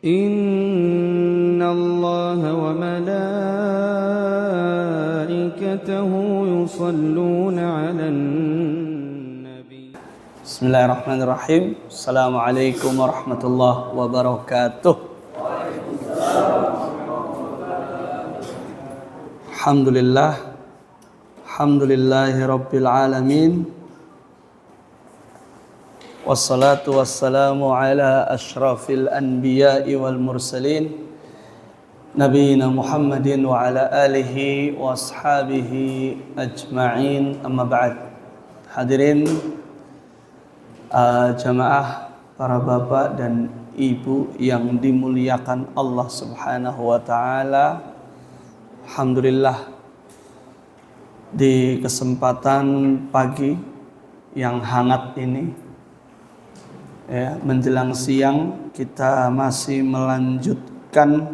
إن الله وملائكته يصلون على النبي. بسم الله الرحمن الرحيم. السلام عليكم ورحمة الله وبركاته. Alhamdulillahi Rabbil Alamin. Wassalatu wassalamu ala ashrafil anbiya'i wal mursalin Nabiina Muhammadin wa ala alihi wa ashabihi ajma'in, amma ba'd. Hadirin jamaah, para bapak dan ibu yang dimuliakan Allah subhanahu wa ta'ala. Alhamdulillah, di kesempatan pagi yang hangat ini, ya, menjelang siang, kita masih melanjutkan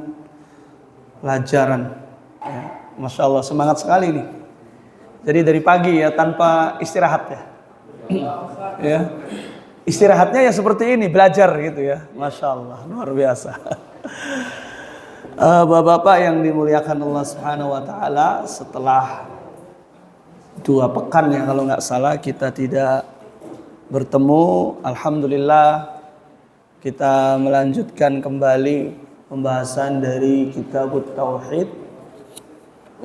pelajaran, ya. Masya Allah, semangat sekali nih. Jadi dari pagi ya, tanpa istirahat ya. Ya, istirahatnya ya seperti ini, belajar gitu ya. Masya Allah, luar biasa. Bapak-bapak yang dimuliakan Allah Subhanahu Wa Taala, setelah 2 pekan ya kalau nggak salah kita tidak bertemu, alhamdulillah kita melanjutkan kembali pembahasan dari Kitabut Tauhid.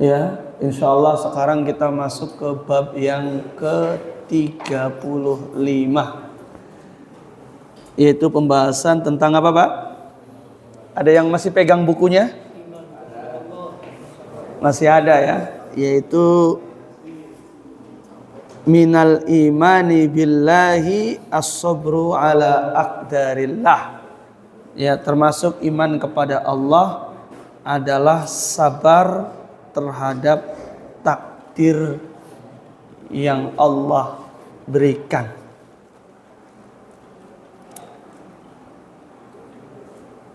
Ya, insya Allah sekarang kita masuk ke bab yang ke-35, yaitu pembahasan tentang apa, Pak? Ada yang masih pegang bukunya? Masih ada ya, yaitu minal imani billahi as-sabru ala aqdarillah. Ya, termasuk iman kepada Allah adalah sabar terhadap takdir yang Allah berikan.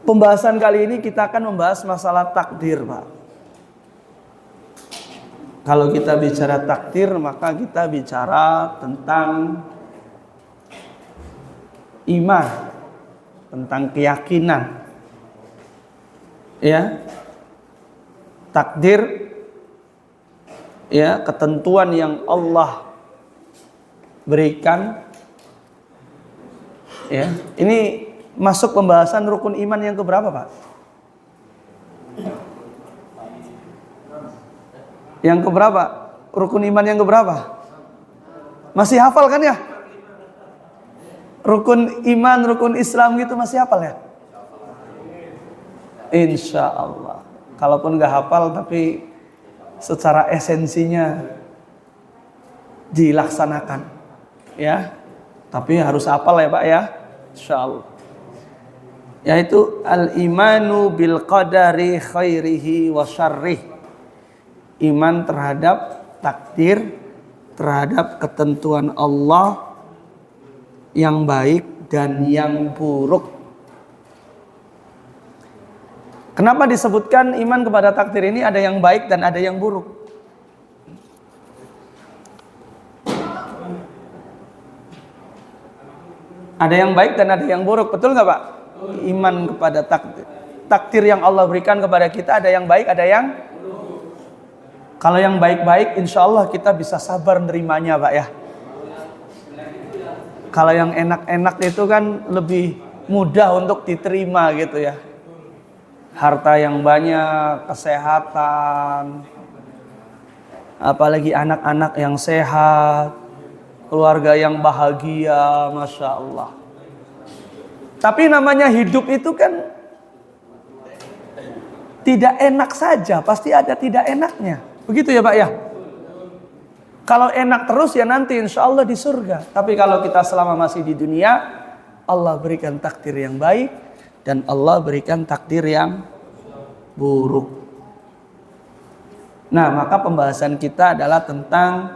Pembahasan kali ini kita akan membahas masalah takdir, Pak. Kalau kita bicara takdir, maka kita bicara tentang iman, tentang keyakinan. Ya. Takdir, ya, ketentuan yang Allah berikan. Ya. Ini masuk pembahasan rukun iman yang keberapa, Pak? Yang keberapa? Rukun iman yang keberapa? Masih hafal kan ya? Rukun iman, rukun Islam gitu masih hafal ya? Insya Allah. Kalaupun gak hafal tapi secara esensinya dilaksanakan, ya. Tapi harus hafal ya Pak ya, insya Allah. Yaitu al-imanu bil qadari khairihi wa syarrih. Iman terhadap takdir, terhadap ketentuan Allah yang baik dan yang buruk. Kenapa disebutkan iman kepada takdir ini ada yang baik dan ada yang buruk? Ada yang baik dan ada yang buruk, betul nggak Pak? Iman kepada takdir. Takdir yang Allah berikan kepada kita ada yang baik, ada yang... Kalau yang baik-baik insya Allah kita bisa sabar nerimanya Pak ya. Kalau yang enak-enak itu kan lebih mudah untuk diterima gitu ya. Harta yang banyak, kesehatan, apalagi anak-anak yang sehat, keluarga yang bahagia, Masya Allah. Tapi namanya hidup itu kan tidak enak saja, pasti ada tidak enaknya. Begitu ya Pak ya. Kalau enak terus ya nanti insya Allah di surga. Tapi kalau kita selama masih di dunia, Allah berikan takdir yang baik dan Allah berikan takdir yang buruk. Nah, maka pembahasan kita adalah tentang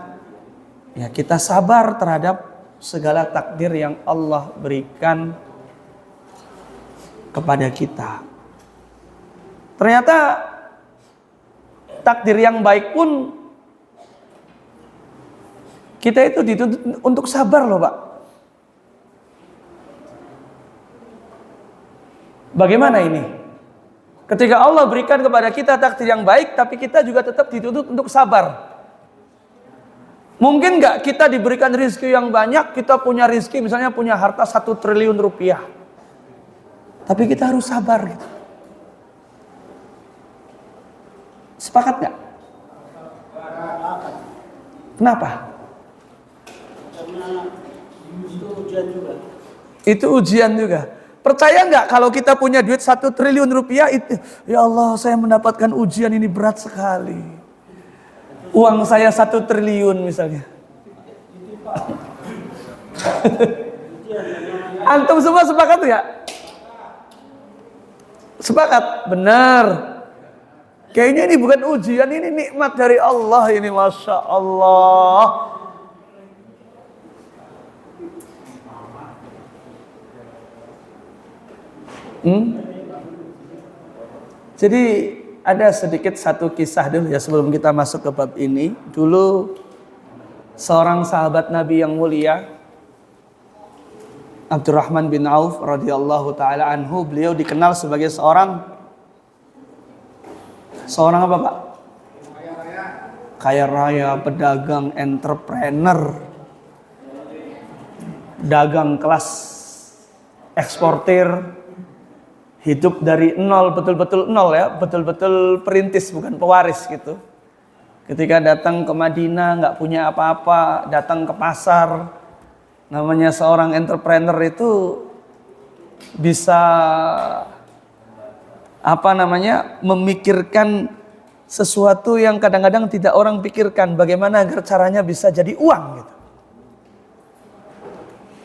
ya kita sabar terhadap segala takdir yang Allah berikan kepada kita. Ternyata takdir yang baik pun kita itu dituntut untuk sabar loh Pak. Bagaimana ini? Ketika Allah berikan kepada kita takdir yang baik, tapi kita juga tetap dituntut untuk sabar. Mungkin nggak kita diberikan rezeki yang banyak, kita punya rezeki misalnya punya harta 1 triliun rupiah, tapi kita harus sabar gitu. Sepakat nggak? Kenapa? Itu ujian juga. Percaya nggak kalau kita punya duit 1 triliun rupiah itu, ya Allah saya mendapatkan ujian ini berat sekali. Uang saya 1 triliun misalnya. Antum semua sepakat nggak? Sepakat, benar. Kayaknya ini bukan ujian, ini nikmat dari Allah ini, Masya Allah. Jadi ada sedikit satu kisah dulu ya sebelum kita masuk ke bab ini. Dulu seorang sahabat Nabi yang mulia, Abdurrahman bin Auf radhiyallahu taala anhu, beliau dikenal sebagai seorang apa Pak? Kaya raya, pedagang, entrepreneur, dagang kelas eksportir, hidup dari nol, betul-betul nol ya, betul-betul perintis bukan pewaris gitu. Ketika datang ke Madinah nggak punya apa-apa, datang ke pasar, namanya seorang entrepreneur itu bisa memikirkan sesuatu yang kadang-kadang tidak orang pikirkan, bagaimana agar caranya bisa jadi uang gitu.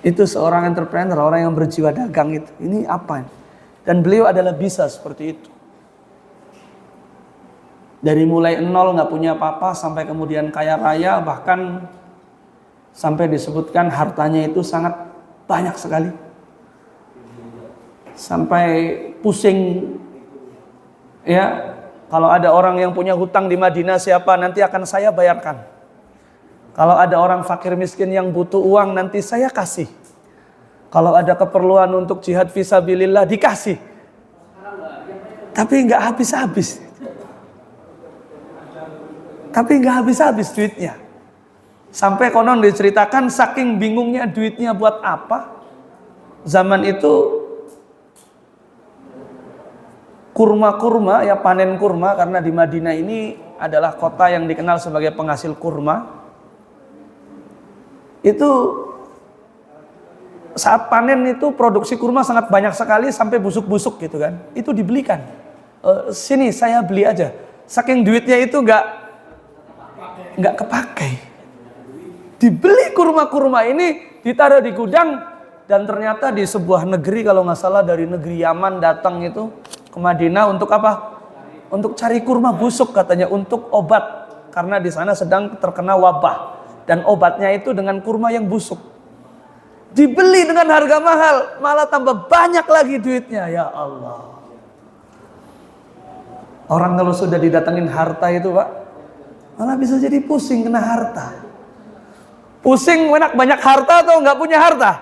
Itu seorang entrepreneur, orang yang berjiwa dagang itu. Ini apa? Dan beliau adalah bisa seperti itu. Dari mulai nol nggak punya apa-apa sampai kemudian kaya raya, bahkan sampai disebutkan hartanya itu sangat banyak sekali. Sampai pusing ya, kalau ada orang yang punya hutang di Madinah siapa, nanti akan saya bayarkan. Kalau ada orang fakir miskin yang butuh uang, nanti saya kasih. Kalau ada keperluan untuk jihad fisabilillah, dikasih. Tapi nggak habis-habis. Duitnya. Sampai konon diceritakan saking bingungnya duitnya buat apa. Zaman itu kurma ya, panen kurma, karena di Madinah ini adalah kota yang dikenal sebagai penghasil kurma. Itu saat panen itu produksi kurma sangat banyak sekali sampai busuk-busuk gitu kan. Itu dibelikan. Sini saya beli aja. Saking duitnya itu nggak kepakai. Dibeli kurma-kurma ini, ditaruh di gudang, dan ternyata di sebuah negeri, kalau nggak salah dari negeri Yaman datang itu ke Madinah untuk apa? Untuk cari kurma busuk katanya, untuk obat, karena di sana sedang terkena wabah dan obatnya itu dengan kurma yang busuk. Dibeli dengan harga mahal, malah tambah banyak lagi duitnya. Ya Allah. Orang kalau sudah didatengin harta itu Pak, malah bisa jadi pusing kena harta. Pusing enak banyak harta atau nggak punya harta?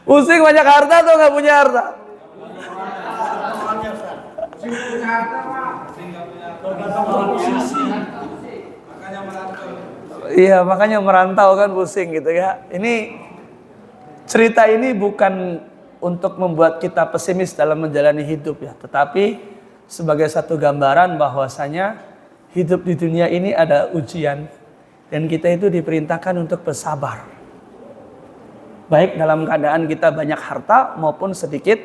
Pusing banyak harta atau nggak punya harta? Iya, makanya merantau kan pusing gitu ya. Ini cerita ini bukan untuk membuat kita pesimis dalam menjalani hidup ya, tetapi sebagai satu gambaran bahwasanya hidup di dunia ini ada ujian dan kita itu diperintahkan untuk bersabar. Baik dalam keadaan kita banyak harta maupun sedikit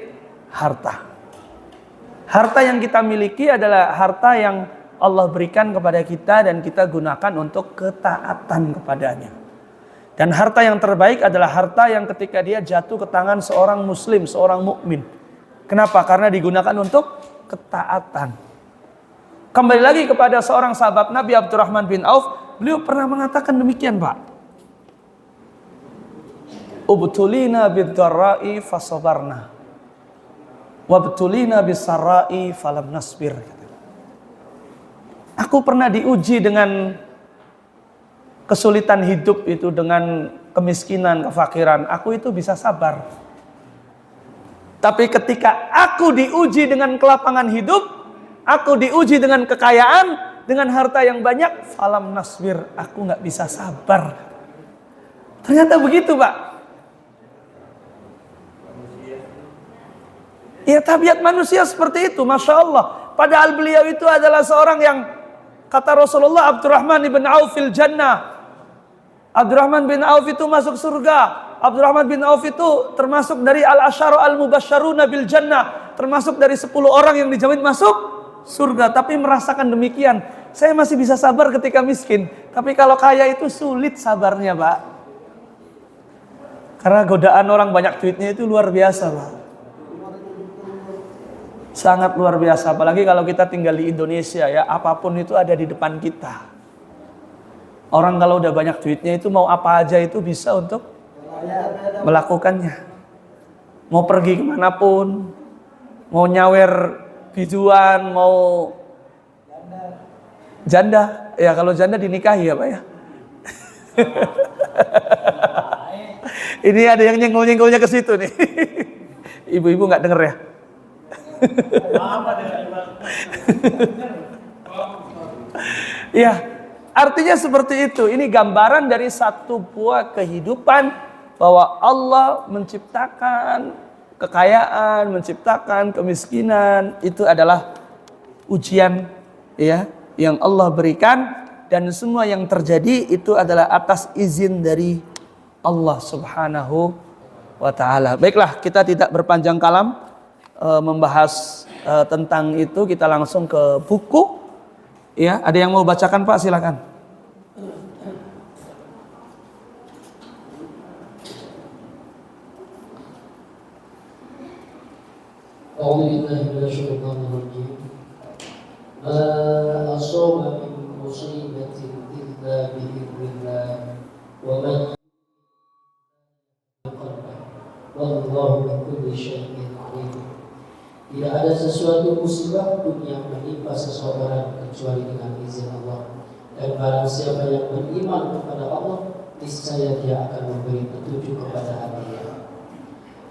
harta. Harta yang kita miliki adalah harta yang Allah berikan kepada kita dan kita gunakan untuk ketaatan kepadanya. Dan harta yang terbaik adalah harta yang ketika dia jatuh ke tangan seorang muslim, seorang mukmin. Kenapa? Karena digunakan untuk ketaatan. Kembali lagi kepada seorang sahabat Nabi Abdurrahman bin Auf, beliau pernah mengatakan demikian Pak. Ubtulina bid-dharra'i fasabarna. Wabtulina bis-sarra'i falam nasbir. Aku pernah diuji dengan kesulitan hidup itu, dengan kemiskinan, kefakiran, aku itu bisa sabar. Tapi ketika aku diuji dengan kelapangan hidup, aku diuji dengan kekayaan, dengan harta yang banyak, falam nasbir, aku nggak bisa sabar. Ternyata begitu, Pak. Ya, tabiat manusia seperti itu, Masya Allah. Padahal beliau itu adalah seorang yang, kata Rasulullah, Abdurrahman bin Auf fil jannah. Abdurrahman bin Auf itu masuk surga. Abdurrahman bin Auf itu termasuk dari al-asyara al-mubasysyaruna bil jannah, termasuk dari 10 orang yang dijamin masuk surga. Tapi merasakan demikian, saya masih bisa sabar ketika miskin, tapi kalau kaya itu sulit sabarnya, Pak. Karena godaan orang banyak duitnya itu luar biasa, Pak. Sangat luar biasa, apalagi kalau kita tinggal di Indonesia ya, apapun itu ada di depan kita. Orang kalau udah banyak duitnya itu mau apa aja itu bisa untuk melakukannya. Mau pergi kemanapun, mau nyawer biduan, mau janda. Ya kalau janda dinikahi ya Pak ya. Ini ada yang nyenggol-nyenggolnya ke situ nih. Ibu-ibu nggak denger ya? Ya, artinya seperti itu. Ini gambaran dari satu buah kehidupan bahwa Allah menciptakan kekayaan, menciptakan kemiskinan, itu adalah ujian ya yang Allah berikan, dan semua yang terjadi itu adalah atas izin dari Allah Subhanahu wa taala. Baiklah, kita tidak berpanjang kalam membahas tentang itu, kita langsung ke buku. Ya, ada yang mau bacakan Pak, silakan. A'udzubillahi minasyaitonirrajim. Ma asaba min musibatin illa bi'idznillah wa man wallahu bikulli syai'in alim. Tidak ada sesuatu musibah pun yang menimpa seseorang kecuali dengan izin Allah. Dan barang siapa yang beriman kepada Allah, niscaya dia akan memberi petunjuk kepada hatinya.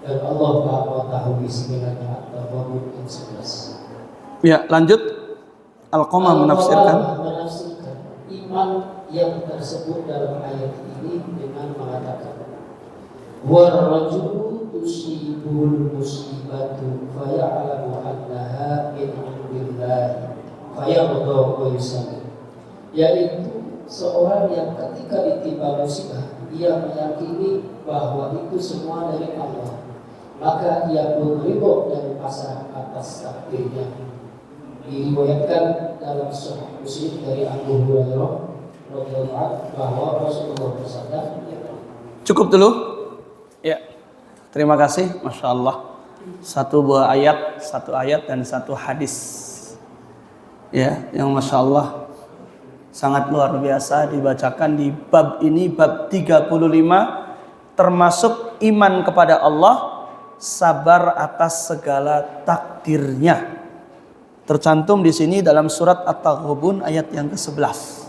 Dan Allah Maha mengetahui segalanya. Al-Ghabur 11. Ya, lanjut. Al-Qamah menafsirkan. Menafsirkan iman yang tersebut dalam ayat ini dengan mengatakan, "War-rajulu tusibul musibatu faya'lamu annaha min 'indillah fayarda wa yusallim." Yaitu seorang yang ketika ditimpa musibah, ia meyakini bahwa itu semua dari Allah, maka ia pun ridho dan pasrah atas takdirnya. Diriwayatkan dalam Sahih Muslim dari Abu Hurairah radhiyallahu anhu bahwa Rasulullah bersabda. Cukup dulu. Ya, terima kasih, Masya Allah. Satu buah ayat, satu ayat dan satu hadis. Ya, yang Masya Allah sangat luar biasa dibacakan di bab ini, bab 35, termasuk iman kepada Allah, sabar atas segala takdirnya. Tercantum di sini dalam surat At-Taghabun ayat yang ke-11.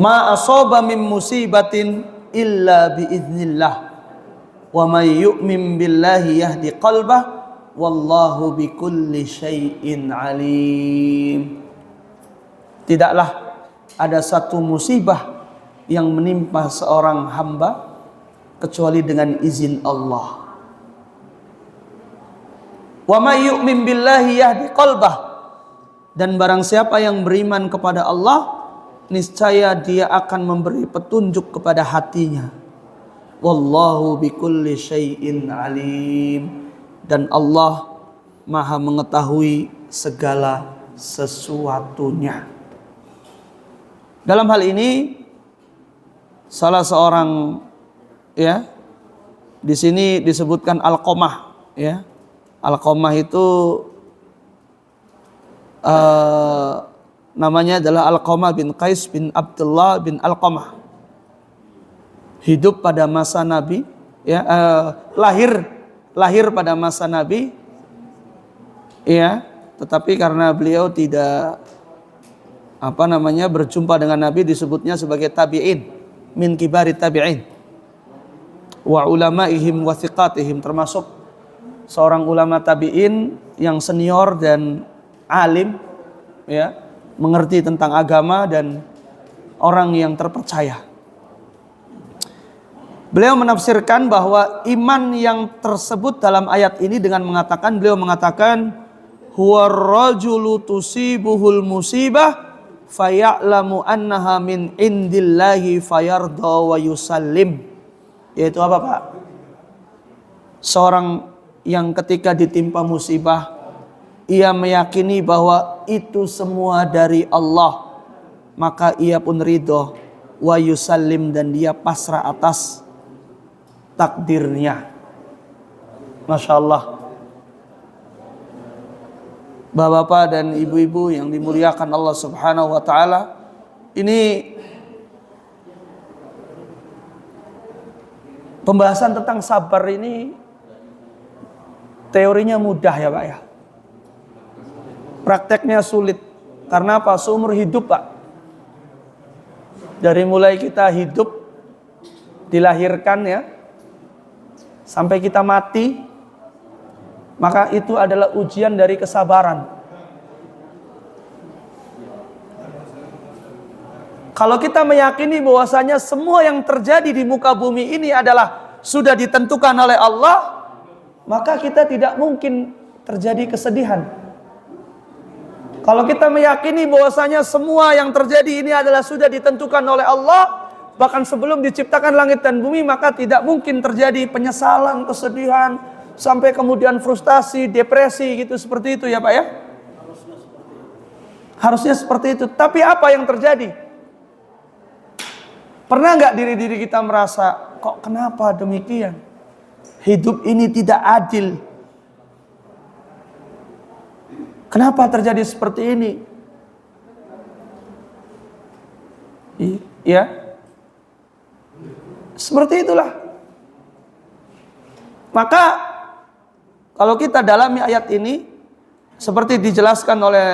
Ma asaba min musibatin illa biiznillah wa may yu'min billahi yahdi qalbah wallahu bikulli syai'in alim. Tidaklah ada satu musibah yang menimpa seorang hamba kecuali dengan izin Allah. Wa may yu'min billahi yahdi qalbah, dan barang siapa yang beriman kepada Allah, niscaya dia akan memberi petunjuk kepada hatinya. Wallahu bikulli syai'in alim, dan Allah Maha mengetahui segala sesuatunya. Dalam hal ini salah seorang ya di sini disebutkan Al-Qamah ya. Al-Qamah itu namanya adalah Al-Qamah bin Qais bin Abdullah bin Al-Qamah. Hidup pada masa Nabi ya, lahir pada masa Nabi ya, tetapi karena beliau tidak berjumpa dengan Nabi, disebutnya sebagai tabi'in. min kibari tabi'in wa ulamaihim wa thiqatihim, termasuk seorang ulama tabi'in yang senior dan alim, ya, mengerti tentang agama dan orang yang terpercaya. Beliau menafsirkan bahwa iman yang tersebut dalam ayat ini dengan mengatakan, beliau mengatakan huwa rajulu tusibuhul musibah faya'lamu annaha min indillahi fayarda wa yusallim. Yaitu apa, Pak? Seorang yang ketika ditimpa musibah, ia meyakini bahwa itu semua dari Allah, maka ia pun ridho wa yusallim, dan dia pasrah atas takdirnya. Masya Allah. Bapak-bapak dan ibu-ibu yang dimuliakan Allah Subhanahu wa ta'ala, ini pembahasan tentang sabar ini teorinya mudah ya Pak ya, prakteknya sulit. Karena apa? Seumur hidup Pak, dari mulai kita hidup, dilahirkan ya, sampai kita mati, maka itu adalah ujian dari kesabaran. Kalau kita meyakini bahwasanya semua yang terjadi di muka bumi ini adalah sudah ditentukan oleh Allah, maka kita tidak mungkin terjadi kesedihan. Kalau kita meyakini bahwasanya semua yang terjadi ini adalah sudah ditentukan oleh Allah, bahkan sebelum diciptakan langit dan bumi, maka tidak mungkin terjadi penyesalan, kesedihan, sampai kemudian frustasi, depresi gitu, seperti itu ya Pak ya. Harusnya seperti itu. Tapi apa yang terjadi? Pernah nggak diri kita merasa, kok kenapa demikian? Hidup ini tidak adil. Kenapa terjadi seperti ini? Ya, seperti itulah. Maka kalau kita dalami ayat ini, seperti dijelaskan oleh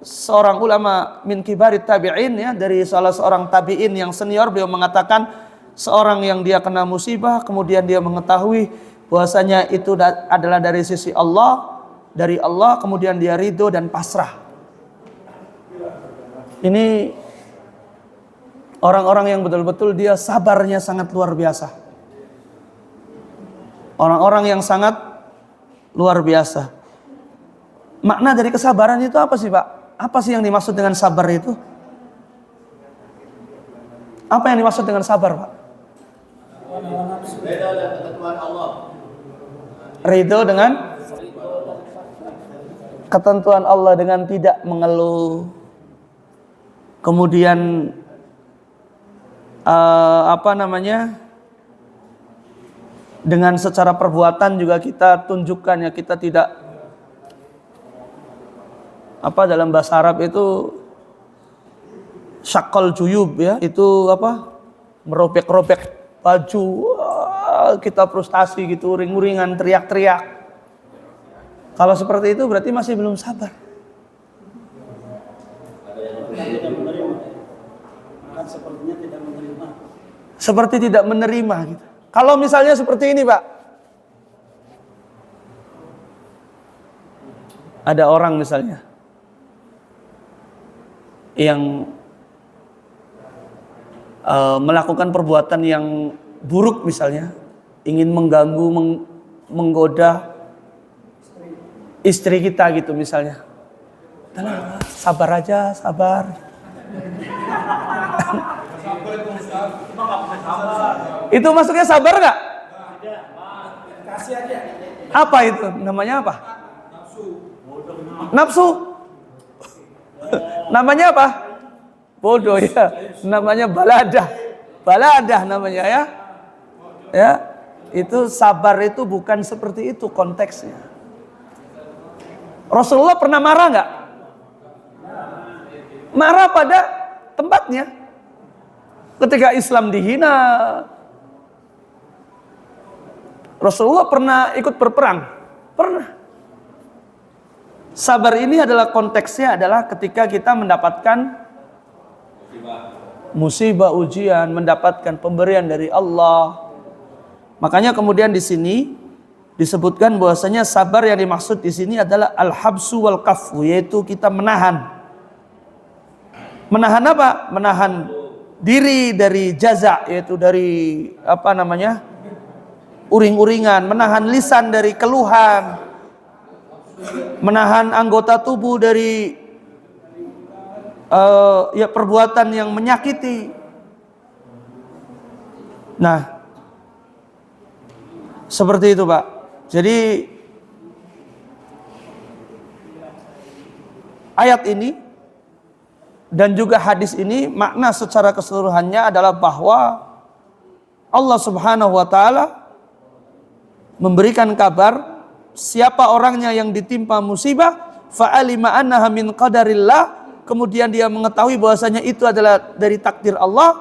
seorang ulama min kibari tabi'in ya, dari salah seorang tabi'in yang senior, beliau mengatakan seorang yang dia kena musibah, kemudian dia mengetahui bahwasanya itu adalah dari sisi Allah, dari Allah, kemudian dia ridho dan pasrah. Ini orang-orang yang betul-betul dia sabarnya sangat luar biasa. Orang-orang yang sangat luar biasa. Makna dari kesabaran itu apa sih Pak? Apa sih yang dimaksud dengan sabar itu? Apa yang dimaksud dengan sabar Pak? Ridho dengan ketentuan Allah, dengan tidak mengeluh. Kemudian dengan secara perbuatan juga kita tunjukkan ya, kita tidak dalam bahasa Arab itu syakol juyub ya, itu merobek-robek baju, kita frustasi gitu, ring-ringan, teriak-teriak. Kalau seperti itu berarti masih belum sabar. Seperti tidak menerima gitu. Kalau misalnya seperti ini Pak, ada orang misalnya yang melakukan perbuatan yang buruk, misalnya ingin mengganggu, menggoda istri kita gitu misalnya. Tenang, sabar aja, sabar. Itu masuknya sabar nggak? Apa itu? Namanya apa? Nafsu. Namanya apa? Bodoh ya. Namanya baladah. Baladah namanya ya. Ya. Itu sabar itu bukan seperti itu konteksnya. Rasulullah pernah marah nggak? Marah pada tempatnya. Ketika Islam dihina, Rasulullah pernah ikut berperang? Pernah. Sabar ini adalah konteksnya adalah ketika kita mendapatkan musibah, ujian, mendapatkan pemberian dari Allah. Makanya kemudian di sini disebutkan bahwasanya sabar yang dimaksud di sini adalah al-habsu wal kafu, yaitu kita menahan. Menahan apa? Menahan diri dari jaza, yaitu dari uring-uringan, menahan lisan dari keluhan, menahan anggota tubuh dari perbuatan yang menyakiti. Nah, seperti itu, Pak. Jadi ayat ini dan juga hadis ini makna secara keseluruhannya adalah bahwa Allah Subhanahu wa taala memberikan kabar siapa orangnya yang ditimpa musibah, fa'alima annaha min qadarillah, kemudian dia mengetahui bahwasanya itu adalah dari takdir Allah,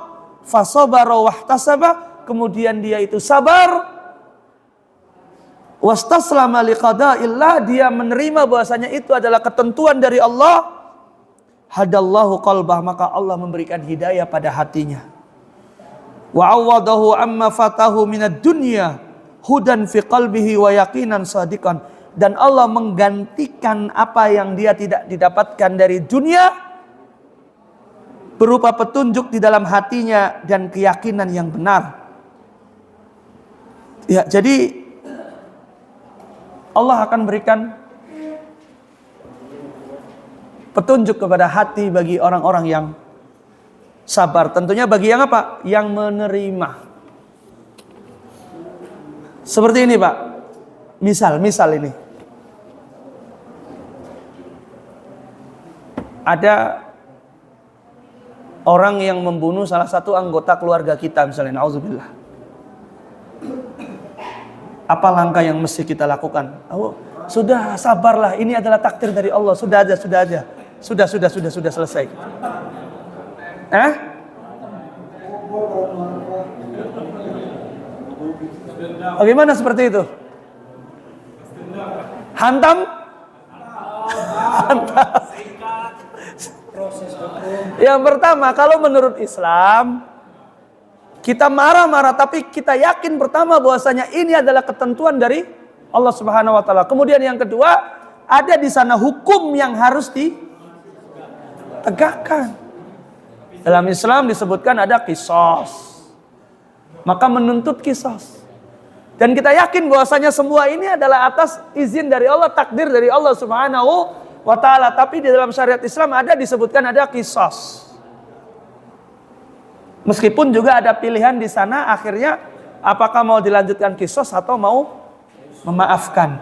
fasabara wahtasaba, kemudian dia itu sabar, wastaslama liqada'illah, dia menerima bahwasanya itu adalah ketentuan dari Allah, hadallahu qalbah, maka Allah memberikan hidayah pada hatinya. Wa awadahu amma fatahu minad dunya hudan fi qalbihi wa yaqinan sadiqan, dan Allah menggantikan apa yang dia tidak didapatkan dari dunia berupa petunjuk di dalam hatinya dan keyakinan yang benar. Ya, jadi Allah akan berikan petunjuk kepada hati bagi orang-orang yang sabar. Tentunya bagi yang apa? Yang menerima. Seperti ini, Pak. Misal ini. Ada orang yang membunuh salah satu anggota keluarga kita, misalnya, na'udzubillah. Apa langkah yang mesti kita lakukan? Oh, sudah, sabarlah, ini adalah takdir dari Allah. Sudah aja. Sudah selesai. Bagaimana seperti itu? Hantam. Yang pertama, kalau menurut Islam, kita marah-marah tapi kita yakin pertama bahwasanya ini adalah ketentuan dari Allah Subhanahu wa taala. Kemudian yang kedua, ada di sana hukum yang harus ditegakkan. Dalam Islam disebutkan ada qisas. Maka menuntut qisas. Dan kita yakin bahwasanya semua ini adalah atas izin dari Allah, takdir dari Allah Subhanahu wa taala. Tapi di dalam syariat Islam ada disebutkan ada qisas. Meskipun juga ada pilihan di sana, akhirnya apakah mau dilanjutkan qisas atau mau memaafkan.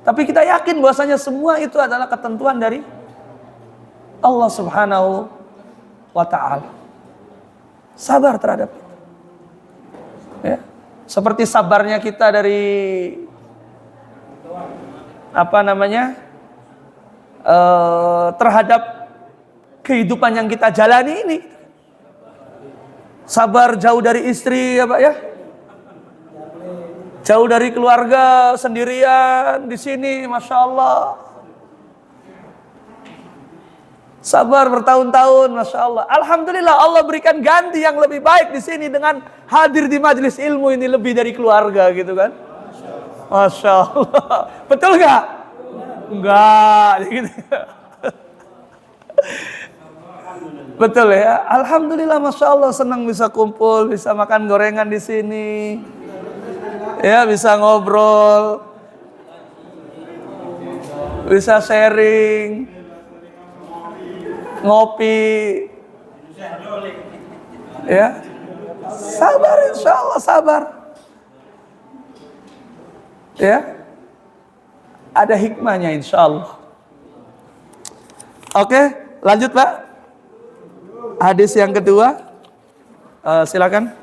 Tapi kita yakin bahwasanya semua itu adalah ketentuan dari Allah Subhanahu wa taala. Sabar terhadap itu. Ya. Seperti sabarnya kita dari terhadap kehidupan yang kita jalani ini. Sabar jauh dari istri, ya Pak ya. Jauh dari keluarga, sendirian di sini, Masya Allah. Sabar bertahun-tahun, Masya Allah. Alhamdulillah Allah berikan ganti yang lebih baik di sini dengan hadir di majelis ilmu ini lebih dari keluarga gitu kan. Masya Allah. Betul gak? Enggak. Gitu. Betul ya. Alhamdulillah, Masya Allah, senang bisa kumpul, bisa makan gorengan di sini. Ya, bisa ngobrol. Bisa sharing. Ngopi. Ya. Sabar, insya Allah sabar. Ya. Ada hikmahnya insya Allah. Oke, lanjut Pak. Hadis yang kedua, silakan.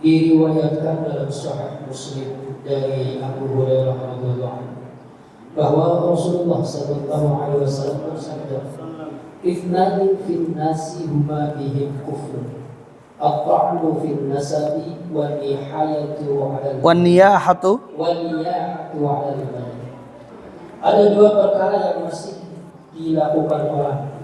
Diriwayatkan dalam Sahih Muslim dari Abu Hurairah radhiyallahu anhu bahwa Rasulullah sallallahu alaihi wasallam bersabda, "Ifnani fil nasi huma bihim kufr, at-ta'nu fil nasabi wan niyahatu 'ala al-badan." Ada dua perkara yang masih dilakukan orang.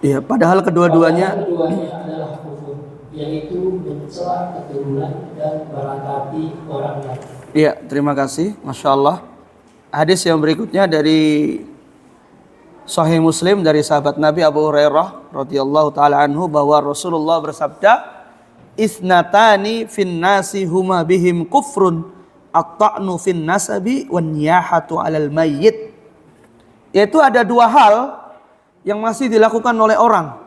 Iya, padahal kedua-duanya adalah kufur, yaitu mencela keturunan dan meratapi orang lain. iya, terima kasih. Masya Allah. Hadis yang berikutnya dari Sahih Muslim dari sahabat Nabi Abu Hurairah radhiyallahu taala anhu bahwa Rasulullah bersabda, "Isnatani fin nasi huma bihim kufrun, at-ta'nu fin nasabi wan niyahatu 'alal mayyit." Yaitu ada dua hal yang masih dilakukan oleh orang.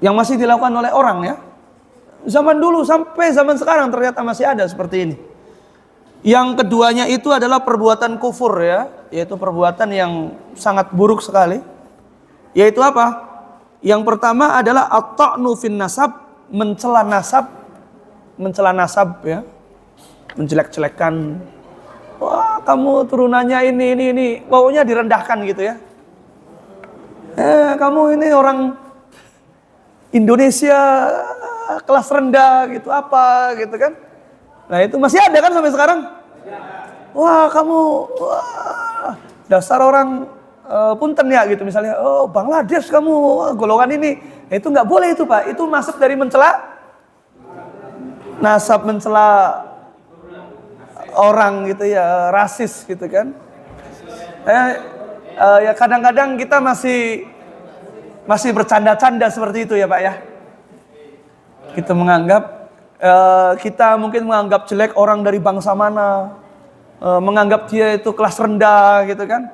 Yang masih dilakukan oleh orang ya. Zaman dulu sampai zaman sekarang ternyata masih ada seperti ini. Yang keduanya itu adalah perbuatan kufur ya, yaitu perbuatan yang sangat buruk sekali. Yaitu apa? Yang pertama adalah at-ta'nu fin nasab, mencela nasab ya. Menjelek-jelekan. Wah, kamu turunannya ini. Pokoknya direndahkan gitu ya. Kamu ini orang Indonesia kelas rendah gitu apa gitu kan. Nah itu masih ada kan sampai sekarang. Wah kamu dasar orang punten ya gitu misalnya. Oh Bangladesh kamu golongan ini. Nah, itu nggak boleh itu Pak. Itu masuk dari mencela nasab, mencela orang gitu ya, rasis gitu kan. Ya kadang-kadang kita masih bercanda-canda seperti itu ya Pak ya. Kita mungkin menganggap jelek orang dari bangsa mana, menganggap dia itu kelas rendah gitu kan.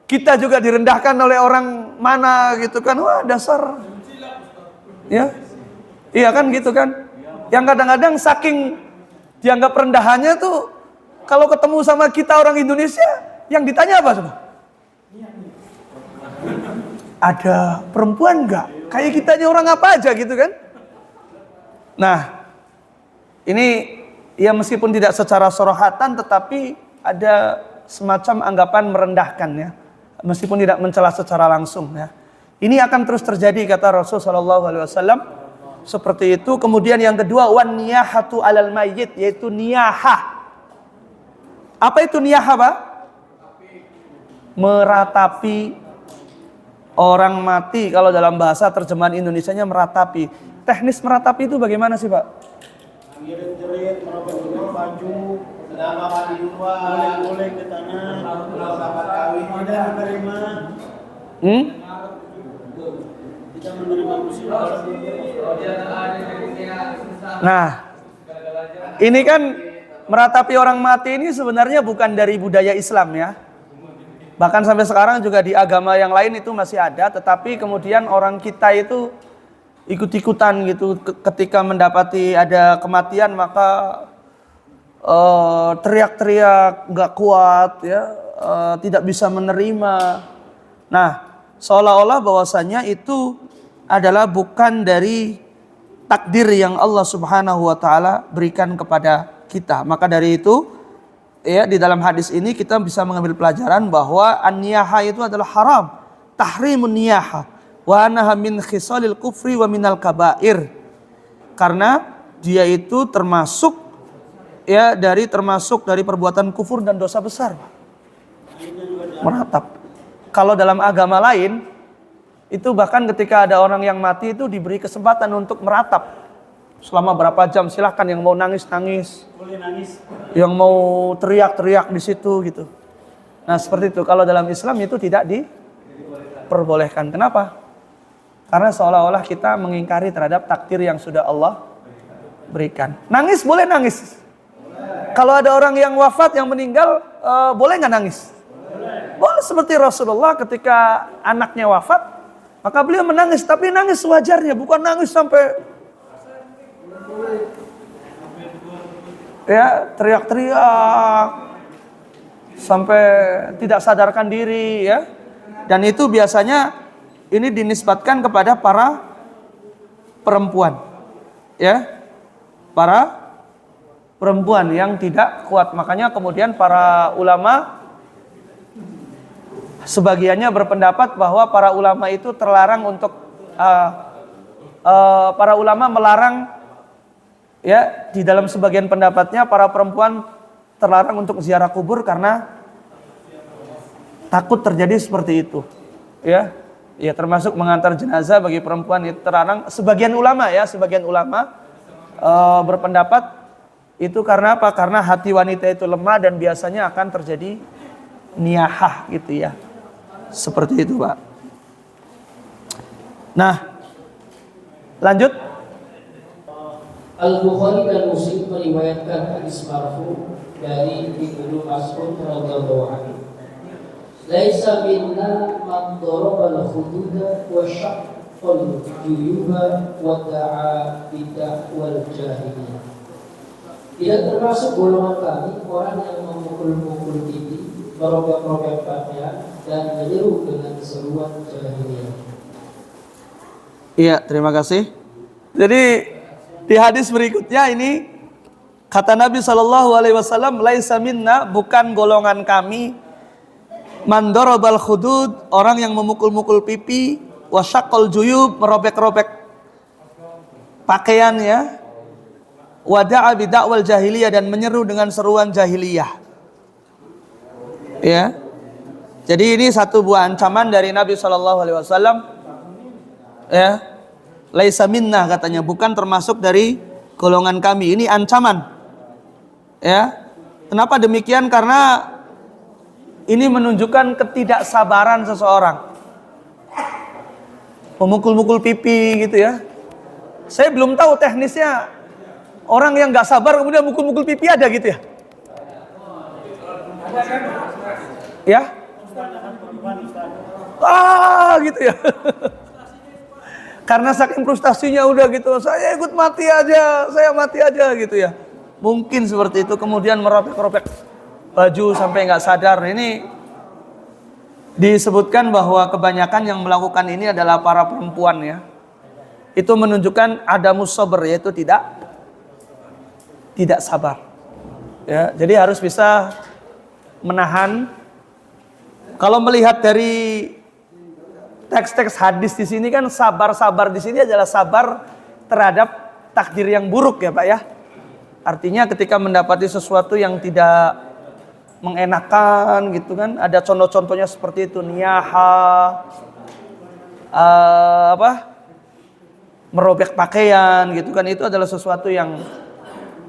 Kita juga direndahkan oleh orang mana gitu kan. Wah dasar, ya, iya kan gitu kan. Yang kadang-kadang saking dianggap rendahannya tuh, kalau ketemu sama kita orang Indonesia, yang ditanya apa coba? Ada perempuan nggak? Kayak kitanya orang apa aja gitu kan? Nah, ini ya meskipun tidak secara sorohatan, tetapi ada semacam anggapan merendahkan ya, meskipun tidak mencela secara langsung ya. Ini akan terus terjadi kata Rasul Shallallahu Alaihi Wasallam seperti itu. Kemudian yang kedua, wan niyahatu alal mayyit, yaitu niyahah. Apa itu niyahah Pak? Meratapi orang mati. Kalau dalam bahasa terjemahan Indonesianya meratapi. Teknis meratapi itu bagaimana sih Pak? Jerit-jerit, merobek-robek baju, goleng-goleng ke tanah, tidak menerima. Kita menerima musibah. Nah, ini kan meratapi orang mati ini sebenarnya bukan dari budaya Islam ya. Bahkan sampai sekarang juga di agama yang lain itu masih ada, tetapi kemudian orang kita itu ikut-ikutan gitu ketika mendapati ada kematian maka teriak-teriak nggak kuat ya, tidak bisa menerima. Nah, seolah-olah bahwasanya itu adalah bukan dari takdir yang Allah Subhanahu wa taala berikan kepada kita. Maka dari itu ya, di dalam hadis ini kita bisa mengambil pelajaran bahwa an-niyaha itu adalah haram, tahrimun niyaha, wa anaha min khisalil kufri wa minal kabair. Karena dia itu termasuk dari perbuatan kufur dan dosa besar. Meratap. Kalau dalam agama lain itu bahkan ketika ada orang yang mati itu diberi kesempatan untuk meratap. Selama berapa jam silahkan, yang mau nangis-nangis, Boleh nangis. yang mau teriak-teriak di situ gitu. Nah seperti itu. Kalau dalam Islam itu tidak diperbolehkan. Kenapa? Karena seolah-olah kita mengingkari terhadap takdir yang sudah Allah berikan. Nangis boleh nangis. Kalau ada orang yang wafat, yang meninggal, boleh nggak nangis? Boleh. Seperti Rasulullah ketika anaknya wafat, maka beliau menangis. Tapi nangis sewajarnya, bukan nangis sampai ya teriak-teriak sampai tidak sadarkan diri ya. Dan itu biasanya ini dinisbatkan kepada para perempuan ya, para perempuan yang tidak kuat. Makanya kemudian para ulama sebagiannya berpendapat bahwa para ulama itu terlarang untuk para ulama melarang ya, di dalam sebagian pendapatnya para perempuan terlarang untuk ziarah kubur karena takut terjadi seperti itu ya. Ya, termasuk mengantar jenazah bagi perempuan itu terlarang. Sebagian ulama berpendapat itu karena apa? Karena hati wanita itu lemah dan biasanya akan terjadi niyahah gitu ya. Seperti itu, Pak. Nah, lanjut. Al-Bukhari dan Muslim meriwayatkan hadis marfu dari Ibnu Mas'ud radhiyallahu anhu. Laisa minna man darabal khududa wa syaqqal juyuba wa da'a bid'wal jahiliyah. Tidak termasuk golongan kami orang yang memukul-mukul pipi, merobek-robek pakaian dan menyeru dengan seruan jahiliyah. Iya, terima kasih. Jadi di hadis berikutnya ini kata Nabi SAW, laisa minna, bukan golongan kami, man darabal khudud, orang yang memukul-mukul pipi, wasyaqqal juyub, merobek-robek pakaian ya, wada'a bid'wal jahiliyah, dan menyeru dengan seruan jahiliyah. Ya. Jadi ini satu buah ancaman dari Nabi SAW. Ya. Laisa minna katanya, bukan termasuk dari golongan kami. Ini ancaman. Ya. Kenapa demikian? Karena ini menunjukkan ketidaksabaran seseorang. Memukul-mukul pipi gitu ya. Saya belum tahu teknisnya. Orang yang gak sabar kemudian mukul-mukul pipi ada gitu ya? Ya? Gitu ya. Karena saking frustasinya udah gitu, saya ikut mati aja, saya mati aja gitu ya. Mungkin seperti itu, kemudian merobek-robek baju sampai nggak sadar. Ini disebutkan bahwa kebanyakan yang melakukan ini adalah para perempuan ya. Itu menunjukkan ada musabar, yaitu tidak sabar. Ya, jadi harus bisa menahan. Kalau melihat dari teks-teks hadis di sini kan sabar di sini adalah sabar terhadap takdir yang buruk ya Pak ya. Artinya ketika mendapati sesuatu yang tidak mengenakan gitu kan, ada contoh-contohnya seperti itu, niyaha, merobek pakaian gitu kan, itu adalah sesuatu yang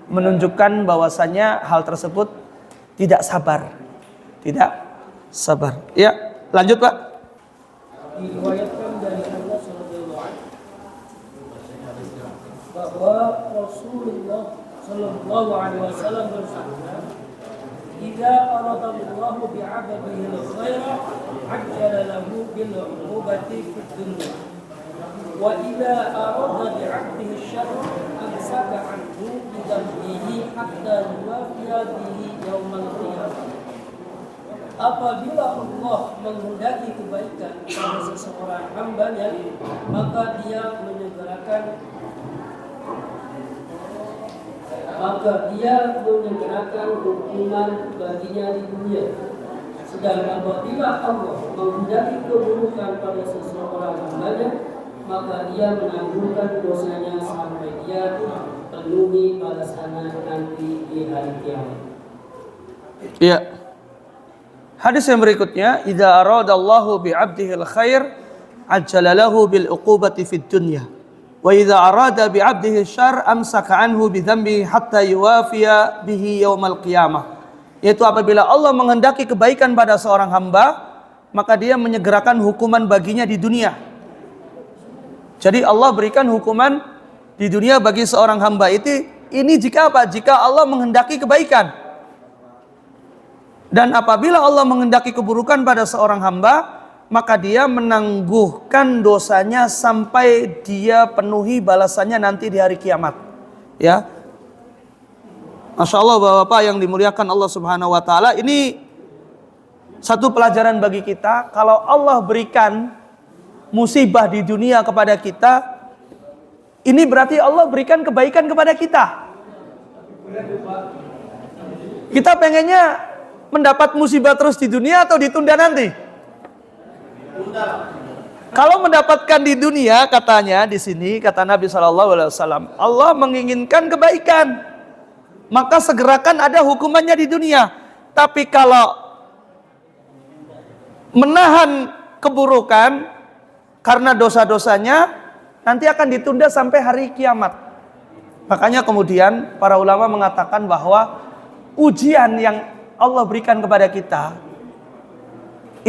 menunjukkan bahwasanya hal tersebut tidak sabar. Ya, lanjut Pak. Diriwayatkan dari Anas radhiyallahu anhu bahwa Rasulullah sallallahu alaihi wasallam bersabda, "Idza aradallahu bi'abdihi al-khaira 'ajjala lahu bil 'uqubati fid dunya. Wa idza arada bi'abdihi asy-syarra amsaka 'anhu bi dhanbihi hatta yuwafiya bihi yaumal qiyamah." Apabila Allah menghendaki kebaikan pada seseorang hambanya, maka dia menyegerakan hukuman baginya di dunia. Sedangkan apabila Allah menghendaki keburukan pada seseorang hambanya, maka dia menanggungkan dosanya sampai dia penuhi balasannya nanti di hari kiamat. Iya. Hadis yang berikutnya, idza aradallahu bi'abdihi al-khair ajjala lahu bil uqubati fid dunya wa idza arada bi'abdihi asy-syarr amsaka anhu bi dzambihi hatta yuwafiya bihi yaumal qiyamah. Yaitu apabila Allah menghendaki kebaikan pada seorang hamba, maka dia menyegerakan hukuman baginya di dunia. Jadi Allah berikan hukuman di dunia bagi seorang hamba itu, ini jika apa? Jika Allah menghendaki kebaikan. Dan apabila Allah menghendaki keburukan pada seorang hamba, maka dia menangguhkan dosanya sampai dia penuhi balasannya nanti di hari kiamat. Ya, Masya Allah Bapak-Bapak yang dimuliakan Allah Subhanahu Wa Taala, ini satu pelajaran bagi kita. Kalau Allah berikan musibah di dunia kepada kita, ini berarti Allah berikan kebaikan kepada kita. Kita pengennya mendapat musibah terus di dunia atau ditunda nanti? Kalau mendapatkan di dunia, katanya di sini kata Nabi SAW, Allah menginginkan kebaikan, maka segerakan ada hukumannya di dunia. Tapi kalau menahan keburukan, karena dosa-dosanya nanti akan ditunda sampai hari kiamat. Makanya kemudian para ulama mengatakan bahwa ujian yang Allah berikan kepada kita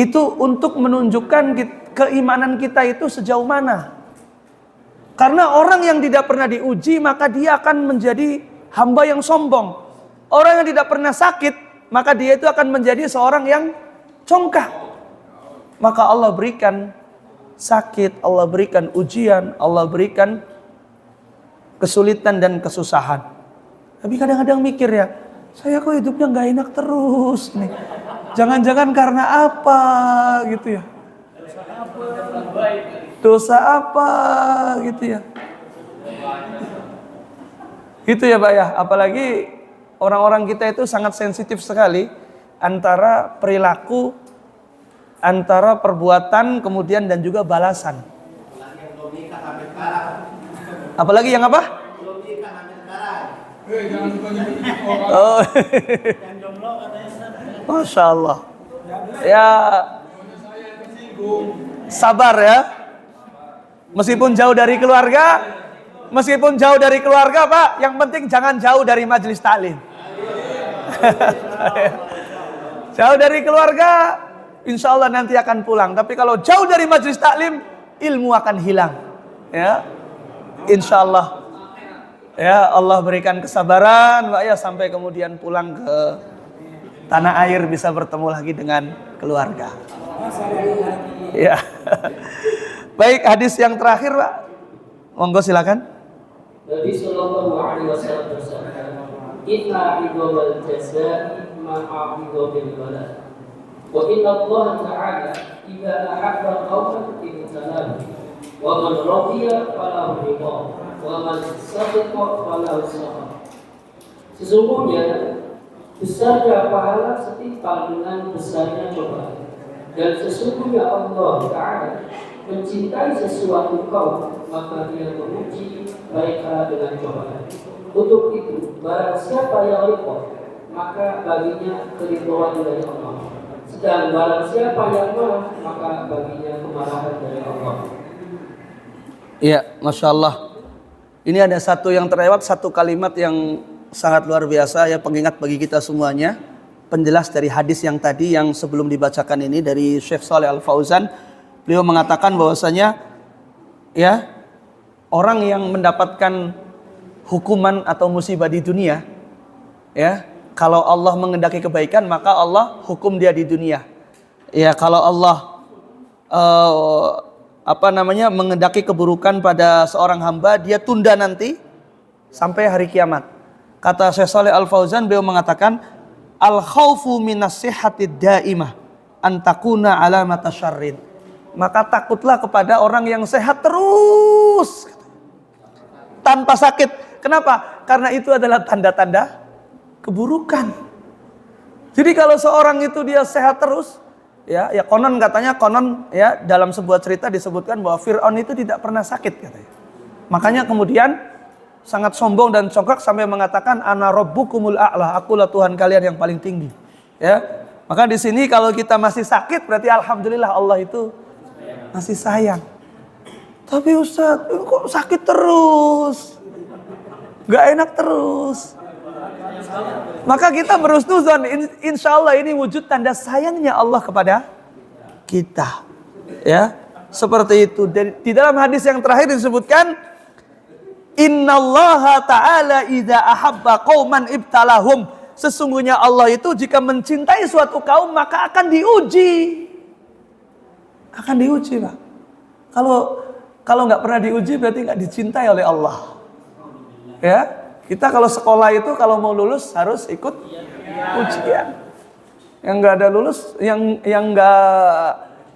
itu untuk menunjukkan keimanan kita itu sejauh mana. Karena orang yang tidak pernah diuji maka dia akan menjadi hamba yang sombong. Orang yang tidak pernah sakit maka dia itu akan menjadi seorang yang congkak. Maka Allah berikan sakit, Allah berikan ujian, Allah berikan kesulitan dan kesusahan. Tapi kadang-kadang mikir ya, saya kok hidupnya gak enak terus nih. Jangan-jangan karena apa gitu ya. Dosa apa gitu ya. Gitu ya Pak ya. Apalagi orang-orang kita itu sangat sensitif sekali antara perilaku, antara perbuatan kemudian dan juga balasan. Apalagi yang apa? Oh. Masya Allah. Ya, sabar ya. Meskipun jauh dari keluarga, Pak, yang penting jangan jauh dari majelis taklim. Jauh dari keluarga, insya Allah nanti akan pulang. Tapi kalau jauh dari majelis taklim, ilmu akan hilang. Ya, insya Allah. Ya, Allah berikan kesabaran, Pak ya, sampai kemudian pulang ke tanah air bisa bertemu lagi dengan keluarga. Ya. Baik, hadis yang terakhir, Pak. Monggo silakan. Nabi sallallahu alaihi wasallam bersabda, "Inna idwal jazaa'i ma'a idwal balad." Wa inna Allah ta'ala idza ahabba qauman ibtalahu. Wa man radiya falahu ridha, wa man sakhita falahu sakhط. Sesungguhnya besarnya pahala setimpal dengan besarnya cobaan. Dan sesungguhnya Allah Ta'ala mencintai sesuatu kaum, maka dia menguji mereka dengan cobaan. Untuk itu, barang siapa yang ridha, maka baginya keridhaan dari Allah. Sedang barang siapa yang marah, maka baginya kemarahan dari Allah. Iya, Masya Allah. Ini ada satu yang terlewat, satu kalimat yang sangat luar biasa ya, pengingat bagi kita semuanya. Penjelas dari hadis yang tadi yang sebelum dibacakan ini dari Syekh Shalih Al Fauzan. Beliau mengatakan bahwasanya ya, orang yang mendapatkan hukuman atau musibah di dunia, ya, kalau Allah mengendaki kebaikan maka Allah hukum dia di dunia. Ya, kalau Allah mengendaki keburukan pada seorang hamba, dia tunda nanti sampai hari kiamat. Kata Syekh Shalih Al Fauzan, beliau mengatakan, al khaufu minas sihhatid daimah an takuna alamata syarrin. Maka takutlah kepada orang yang sehat terus tanpa sakit. Kenapa? Karena itu adalah tanda-tanda keburukan. Jadi kalau seorang itu dia sehat terus, ya konon ya dalam sebuah cerita disebutkan bahwa Fir'aun itu tidak pernah sakit katanya. Makanya kemudian sangat sombong dan congkak sampai mengatakan ana rabbukumul a'la, akulah Tuhan kalian yang paling tinggi. Ya. Maka di sini kalau kita masih sakit berarti alhamdulillah Allah itu masih sayang. Tapi Ustaz, kok sakit terus? Gak enak terus. Maka kita berhusnuzon, insya Allah ini wujud tanda sayangnya Allah kepada kita. Ya, seperti itu. Di dalam hadis yang terakhir disebutkan, Innallaha ta'ala idza ahabba qauman ibtalahum. Sesungguhnya Allah itu jika mencintai suatu kaum maka akan diuji. Akan diuji, Pak. Kalau nggak pernah diuji berarti nggak dicintai oleh Allah. Ya, kita kalau sekolah itu kalau mau lulus harus ikut ujian. Yang nggak ada lulus, yang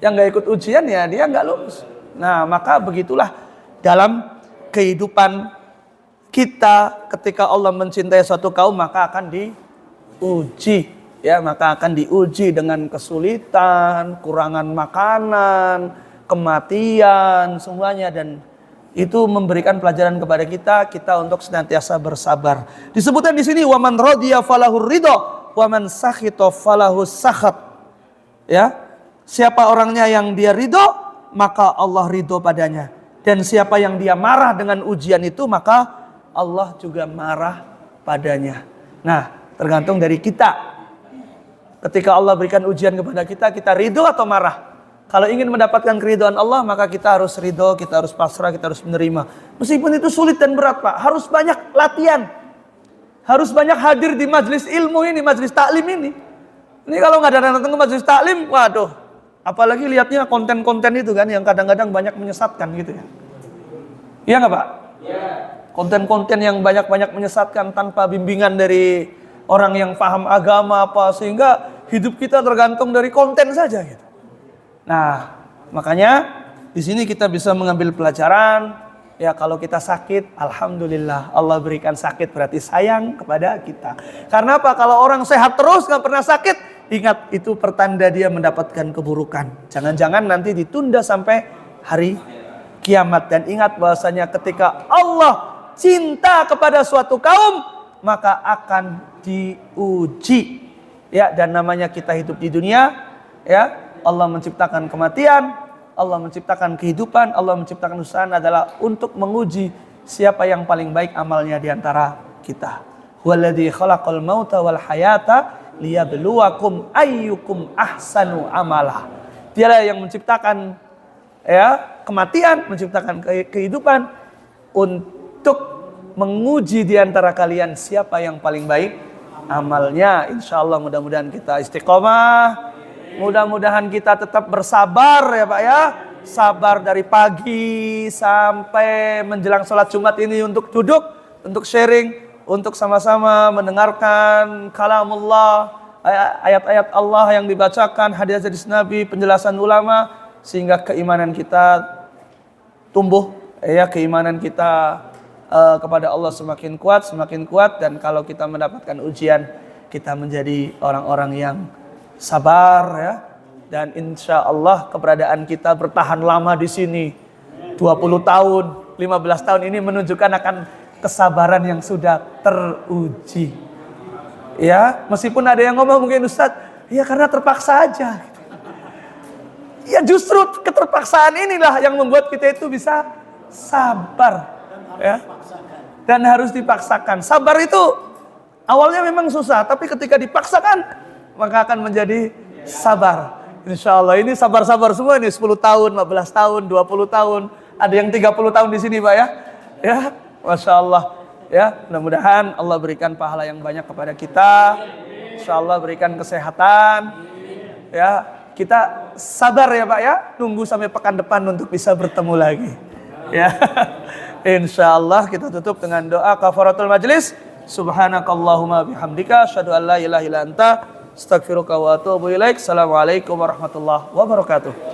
nggak ikut ujian ya dia nggak lulus. Nah, maka begitulah dalam kehidupan kita, ketika Allah mencintai suatu kaum maka akan diuji, ya, maka akan diuji dengan kesulitan, kurangan makanan, kematian, semuanya, dan itu memberikan pelajaran kepada kita untuk senantiasa bersabar. Disebutkan di sini waman radiya falahur ridha waman sakhita falahus sakhat. Ya, siapa orangnya yang dia ridho maka Allah ridho padanya. Dan siapa yang dia marah dengan ujian itu, maka Allah juga marah padanya. Nah, tergantung dari kita. Ketika Allah berikan ujian kepada kita, kita ridho atau marah? Kalau ingin mendapatkan keridhaan Allah, maka kita harus ridho, kita harus pasrah, kita harus menerima. Meskipun itu sulit dan berat, Pak. Harus banyak latihan. Harus banyak hadir di majelis ilmu ini, majelis taklim ini. Ini kalau nggak ada datang ke majelis taklim, waduh. Apalagi lihatnya konten-konten itu kan, yang kadang-kadang banyak menyesatkan gitu ya. Iya nggak Pak? Iya. Konten-konten yang banyak-banyak menyesatkan tanpa bimbingan dari orang yang paham agama apa, sehingga hidup kita tergantung dari konten saja gitu. Nah, makanya di sini kita bisa mengambil pelajaran. Ya, kalau kita sakit, alhamdulillah Allah berikan sakit, berarti sayang kepada kita. Karena apa? Kalau orang sehat terus nggak pernah sakit, ingat itu pertanda dia mendapatkan keburukan. Jangan-jangan nanti ditunda sampai hari kiamat. Dan ingat bahwasanya ketika Allah cinta kepada suatu kaum, maka akan diuji. Ya, dan namanya kita hidup di dunia, ya. Allah menciptakan kematian, Allah menciptakan kehidupan, Allah menciptakan usaha adalah untuk menguji siapa yang paling baik amalnya di antara kita. Walladzi khalaqal mauta wal hayata liyabluwakum ayyukum ahsanu amala. Dialah yang menciptakan kematian, menciptakan kehidupan untuk menguji di antara kalian siapa yang paling baik amalnya. Insyaallah mudah-mudahan kita istiqomah. Mudah-mudahan kita tetap bersabar ya Pak ya. Sabar dari pagi sampai menjelang sholat Jumat ini untuk duduk, untuk sharing, untuk sama-sama mendengarkan kalamullah, ayat-ayat Allah yang dibacakan, hadis-hadis Nabi, penjelasan ulama, sehingga keimanan kita tumbuh, ya keimanan kita kepada Allah semakin kuat, dan kalau kita mendapatkan ujian, kita menjadi orang-orang yang sabar ya, dan insya Allah keberadaan kita bertahan lama di sini 20 tahun, 15 tahun ini menunjukkan akan kesabaran yang sudah teruji. Ya, meskipun ada yang ngomong mungkin Ustadz, ya karena terpaksa aja. Ya justru keterpaksaan inilah yang membuat kita itu bisa sabar, ya. Dan harus dipaksakan. Sabar itu awalnya memang susah, tapi ketika dipaksakan maka akan menjadi sabar. Insya Allah ini sabar-sabar semua ini 10 tahun, 15 tahun, 20 tahun. Ada yang 30 tahun di sini Pak ya. Ya, Masya Allah. Ya, mudah-mudahan Allah berikan pahala yang banyak kepada kita. Insya Allah berikan kesehatan. Ya, kita sabar ya Pak ya. Tunggu sampai pekan depan untuk bisa bertemu lagi. Ya, Insya Allah kita tutup dengan doa kafaratul majlis. Subhanakallahumma bihamdika asyhadu an la ilaha illa anta astaghfiruka wa atubu ilaik. Assalamualaikum warahmatullahi wabarakatuh.